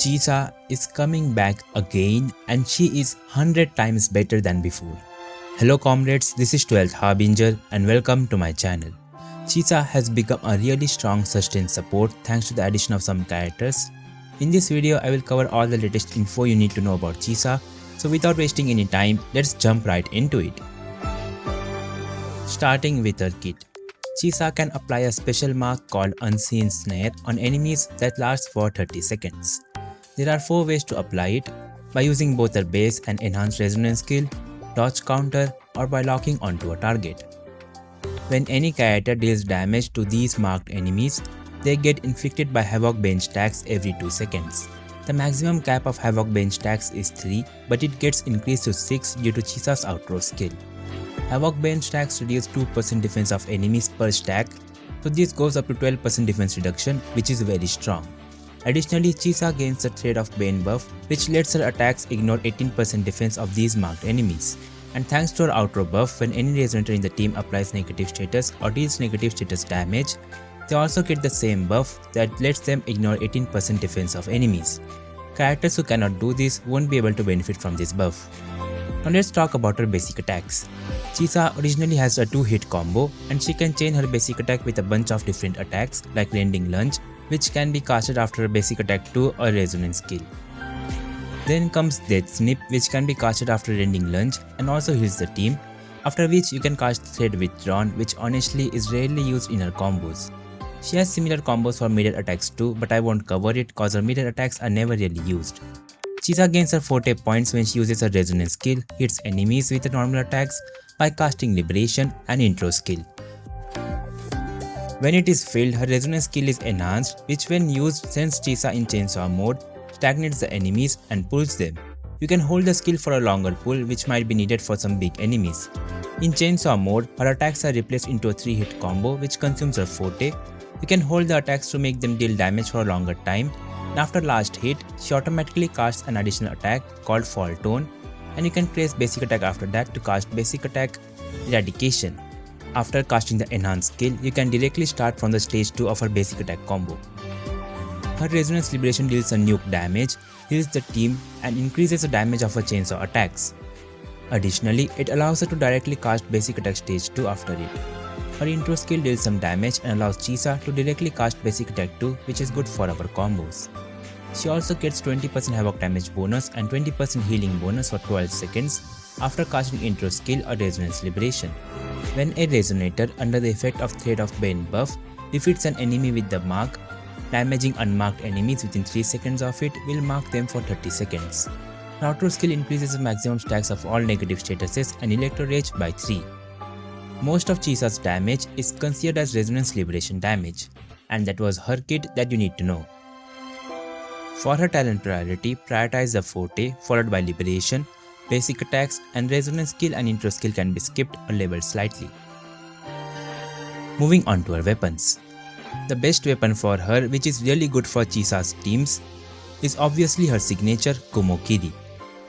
Chisa is coming back again and she is 100 times better than before. Hello comrades, this is 12th Harbinger and welcome to my channel. Chisa has become a really strong sustained support thanks to the addition of some characters. In this video, I will cover all the latest info you need to know about Chisa, so without wasting any time, let's jump right into it. Starting with her kit. Chisa can apply a special mark called Unseen Snare on enemies that lasts for 30 seconds. There are 4 ways to apply it, by using both her base and enhanced resonance skill, dodge counter, or by locking onto a target. When any character deals damage to these marked enemies, they get inflicted by Havoc bench tags every 2 seconds. The maximum cap of Havoc bench tags is 3, but it gets increased to 6 due to Chisa's outro skill. Havoc bench tags reduce 2% defense of enemies per stack, so this goes up to 12% defense reduction, which is very strong. Additionally, Chisa gains the Trade of Bane buff, which lets her attacks ignore 18% defense of these marked enemies. And thanks to her outro buff, when any resonator in the team applies negative status or deals negative status damage, they also get the same buff that lets them ignore 18% defense of enemies. Characters who cannot do this won't be able to benefit from this buff. Now let's talk about her basic attacks. Chisa originally has a 2-hit combo and she can chain her basic attack with a bunch of different attacks like Rending Lunge, which can be casted after a basic attack 2 or resonance skill. Then comes Death Snip, which can be casted after Rending Lunge and also heals the team, after which you can cast Thread Withdrawn, which honestly is rarely used in her combos. She has similar combos for mirror attacks too, but I won't cover it cause her mirror attacks are never really used. Chisa gains her forte points when she uses her resonance skill, hits enemies with her normal attacks by casting Liberation and Intro skill. When it is filled, her resonance skill is enhanced, which when used sends Chisa in chainsaw mode, stagnates the enemies and pulls them. You can hold the skill for a longer pull, which might be needed for some big enemies. In chainsaw mode, her attacks are replaced into a 3-hit combo which consumes her forte. You can hold the attacks to make them deal damage for a longer time, and after last hit, she automatically casts an additional attack called Fall Tone, and you can place basic attack after that to cast basic attack Eradication. After casting the enhanced skill, you can directly start from the stage 2 of her basic attack combo. Her Resonance Liberation deals a nuke damage, heals the team, and increases the damage of her chainsaw attacks. Additionally, it allows her to directly cast basic attack stage 2 after it. Her intro skill deals some damage and allows Chisa to directly cast basic attack 2, which is good for our combos. She also gets 20% Havoc damage bonus and 20% healing bonus for 12 seconds after casting intro skill or Resonance Liberation. When a resonator under the effect of Thread of Bane buff defeats an enemy with the mark, damaging unmarked enemies within 3 seconds of it will mark them for 30 seconds. Her outro skill increases the maximum stacks of all negative statuses and Electro Rage by 3. Most of Chisa's damage is considered as Resonance Liberation damage, and that was her kit that you need to know. For her talent priority, prioritize the Forte followed by Liberation, basic attacks, and resonance skill and intro skill can be skipped or leveled slightly. Moving on to her weapons. The best weapon for her, which is really good for Chisa's teams, is obviously her signature Kumokiri.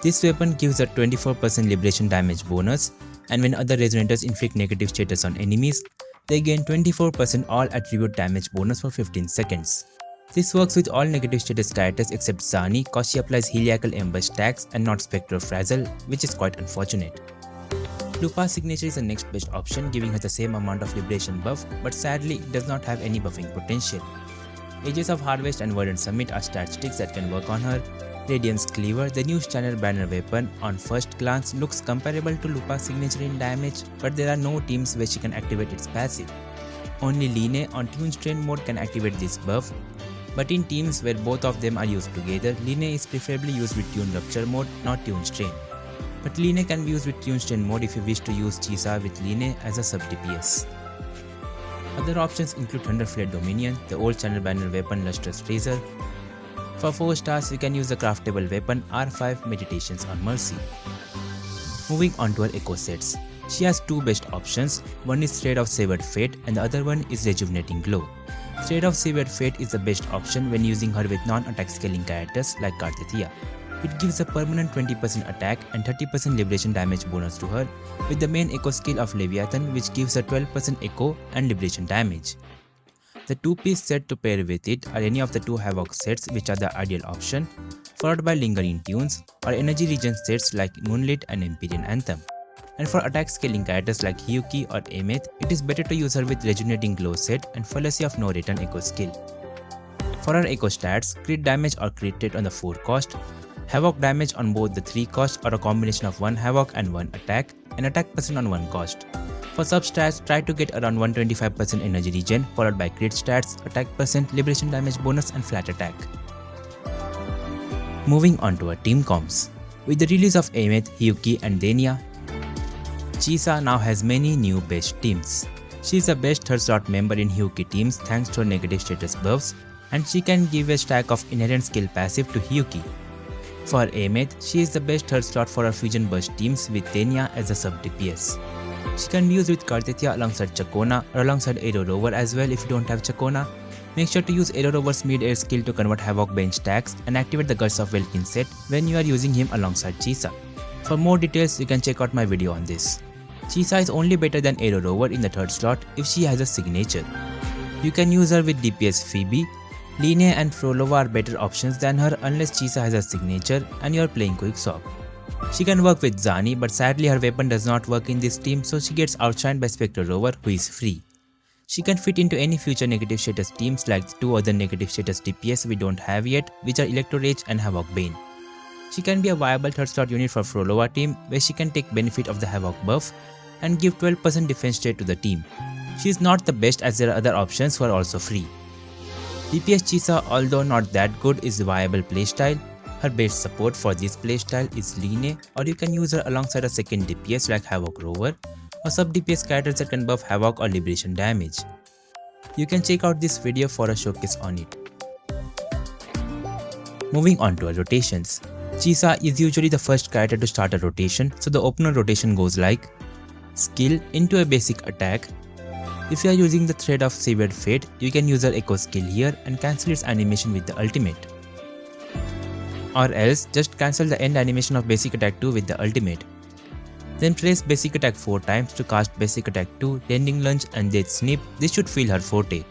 This weapon gives her 24% liberation damage bonus, and when other resonators inflict negative status on enemies, they gain 24% all attribute damage bonus for 15 seconds. This works with all negative status characters except Zani cause she applies Heliacal Ambush tags and not Spectro Frazzle, which is quite unfortunate. Lupa's signature is the next best option, giving her the same amount of liberation buff, but sadly it does not have any buffing potential. Ages of Harvest and Verdant Summit are statistics that can work on her. Radiance Cleaver, the new standard banner weapon, on first glance looks comparable to Lupa's signature in damage, but there are no teams where she can activate its passive. Only Line on Tune Strain mode can activate this buff, but in teams where both of them are used together, Line is preferably used with Tune Rupture mode, not Tune Strain. But Line can be used with Tune Strain mode if you wish to use Chisa with Line as a sub DPS. Other options include Thunderflare Dominion, the old standard banner weapon Lustrous Razor. For 4 stars, you can use the craftable weapon R5 Meditations on Mercy. Moving on to her echo sets. She has 2 best options, one is Thread of Severed Fate and the other one is Rejuvenating Glow. Thread of Severed Fate is the best option when using her with non-attack scaling characters like Karthithia. It gives a permanent 20% attack and 30% liberation damage bonus to her with the main echo skill of Leviathan, which gives her 12% echo and liberation damage. The 2-piece set to pair with it are any of the 2 Havoc sets, which are the ideal option, followed by Lingering Tunes or energy regen sets like Moonlit and Empyrean Anthem. And for attack scaling characters like Hiyuki or Aemeath, it is better to use her with Rejuvenating Glow set and Fallacy of No Return Echo skill. For her Echo stats, crit damage or crit rate on the 4 cost, Havoc damage on both the 3 cost or a combination of 1 Havoc and 1 attack, and attack percent on 1 cost. For substats, try to get around 125% energy regen followed by crit stats, attack percent, liberation damage bonus and flat attack. Moving on to our team comps. With the release of Aemeath, Hiyuki and Denia, Chisa now has many new best teams. She is the best 3rd slot member in Hiyuki teams thanks to her negative status buffs, and she can give a stack of inherent skill passive to Hiyuki. For Aemeath, she is the best 3rd slot for her fusion burst teams with Denia as a sub DPS. She can be used with Karthithya alongside Chakona or alongside Aero Rover as well if you don't have Chakona. Make sure to use Aero Rover's mid-air skill to convert Havoc bench stacks and activate the Guts of Welkin set when you are using him alongside Chisa. For more details, you can check out my video on this. Chisa is only better than Aero Rover in the 3rd slot if she has a signature. You can use her with DPS Phoebe. Line and Frolova are better options than her unless Chisa has a signature and you are playing Quickswap. She can work with Zani, but sadly her weapon does not work in this team, so she gets outshined by Spectre Rover, who is free. She can fit into any future negative status teams like the 2 other negative status DPS we don't have yet, which are Electro Rage and Havoc Bane. She can be a viable 3rd slot unit for Frolova team, where she can take benefit of the Havoc buff and give 12% defense rate to the team. She is not the best as there are other options who are also free. DPS Chisa, although not that good, is a viable playstyle. Her best support for this playstyle is Line, or you can use her alongside a second DPS like Havoc Rover, or sub DPS characters that can buff Havoc or Liberation damage. You can check out this video for a showcase on it. Moving on to our rotations. Chisa is usually the first character to start a rotation, so the opener rotation goes like skill into a basic attack. If you are using the Thread of Severed Fate, you can use her Echo skill here and cancel its animation with the ultimate. Or else, just cancel the end animation of basic attack 2 with the ultimate. Then press basic attack 4 times to cast basic attack 2, Rending Lunge and Death Snip. This should feel her forte.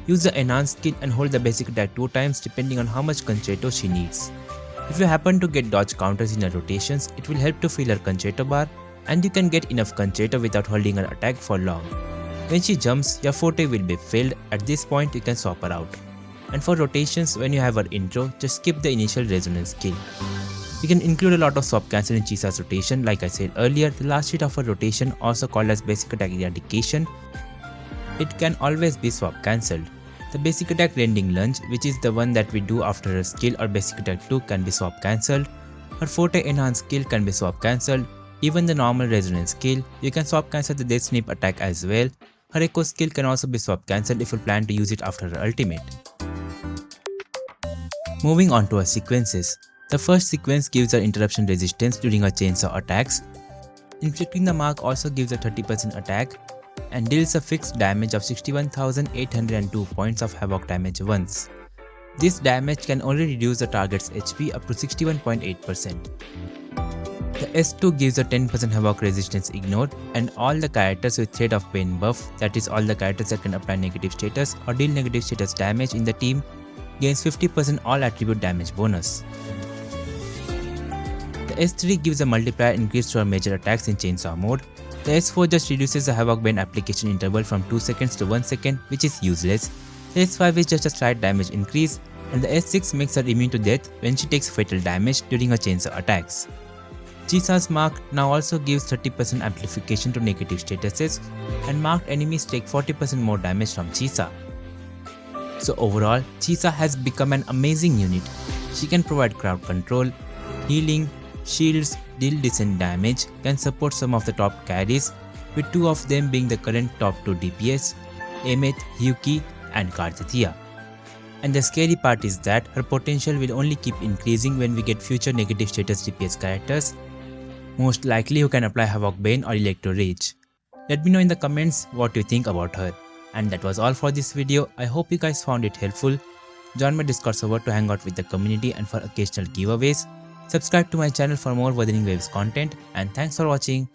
Use the enhanced skill and hold the basic attack 2 times depending on how much Concerto she needs. If you happen to get dodge counters in her rotations, it will help to fill her Concerto bar, and you can get enough Concerto without holding her attack for long. When she jumps, your forte will be filled. At this point, you can swap her out. And for rotations, when you have her intro, just skip the initial resonance skill. You can include a lot of swap cancel in Chisa's rotation. Like I said earlier, the last hit of her rotation, also called as basic attack eradication, it can always be swap cancelled. The basic attack Rending Lunge, which is the one that we do after her skill, or basic attack 2, can be swap cancelled. Her forte enhanced skill can be swap cancelled. Even the normal resonance skill, you can swap cancel the Death Snip attack as well. Her Echo skill can also be swap cancelled if you plan to use it after her ultimate. Moving on to her sequences. The first sequence gives her interruption resistance during her chainsaw attacks. Inflicting the Mark also gives a 30% attack and deals a fixed damage of 61,802 points of Havoc damage once. This damage can only reduce the target's HP up to 61.8%. The S2 gives a 10% Havoc resistance ignored, and all the characters with Thread of Pain buff, that is all the characters that can apply negative status or deal negative status damage in the team, gains 50% all attribute damage bonus. The S3 gives a multiplier increase to her major attacks in chainsaw mode. The S4 just reduces the Havoc Bane application interval from 2 seconds to 1 second, which is useless. The S5 is just a slight damage increase, and the S6 makes her immune to death when she takes fatal damage during her chainsaw attacks. Chisa's Mark now also gives 30% amplification to negative statuses, and marked enemies take 40% more damage from Chisa. So overall, Chisa has become an amazing unit. She can provide crowd control, healing, shields, deal decent damage, can support some of the top carries, with 2 of them being the current top 2 DPS, Aemeath, Hiyuki and Karthithya. And the scary part is that her potential will only keep increasing when we get future negative status DPS characters, most likely who can apply Havoc Bane or Electro Rage. Let me know in the comments what you think about her. And that was all for this video. I hope you guys found it helpful. Join my Discord server to hang out with the community and for occasional giveaways. Subscribe to my channel for more Wuthering Waves content, and thanks for watching.